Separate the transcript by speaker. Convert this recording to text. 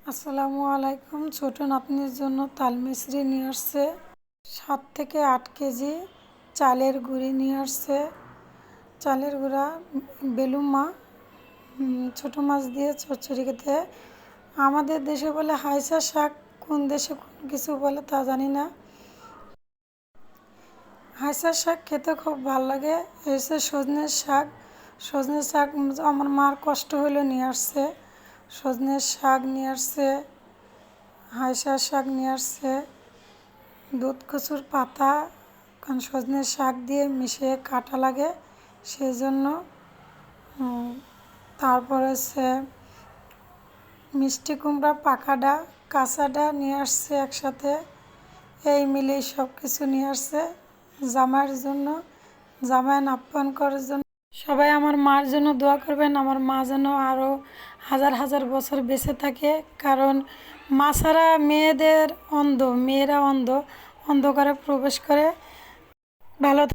Speaker 1: আসসালামু আলাইকুম। ছোট নাতনির জন্য তাল মিছরি নিয়ে আসছে 7 থেকে 8 কেজি। চালের গুঁড়ি নিয়ে আসছে। চালের গুঁড়া বেলুমা ছোটো মাছ দিয়ে চচ্চড়ি খেতে। আমাদের দেশে বলে হাইসা শাক, কোন দেশে কোন কিছু বলে তা জানি না। হাইসা শাক খেতে খুব ভালো লাগে। এসে সজনের শাক। সজনের শাক আমার মার কষ্ট হলে নিয়ে আসছে। সজনের শাক নিয়ে আসছে, হাইসা শাক নিয়ে আসছে, দুধ কচুর পাতা, কারণ সজনের শাক দিয়ে মিশিয়ে কাটা লাগে সেই জন্য। তারপর হচ্ছে মিষ্টি কুমড়া পাকাটা কাঁচাটা নিয়ে আসছে একসাথে। এই মিলেই সব কিছু নিয়ে আসছে জামাইয়ের জন্য, জামাই আপ্যায়ন করার জন্য। সবাই আমার মার জন্য দোয়া করবেন, আমার মা যেন আরও হাজার হাজার বছর বেঁচে থাকে। কারণ মা ছাড়া মেয়েরা অন্ধ, অন্ধকারে প্রবেশ করে। ভালো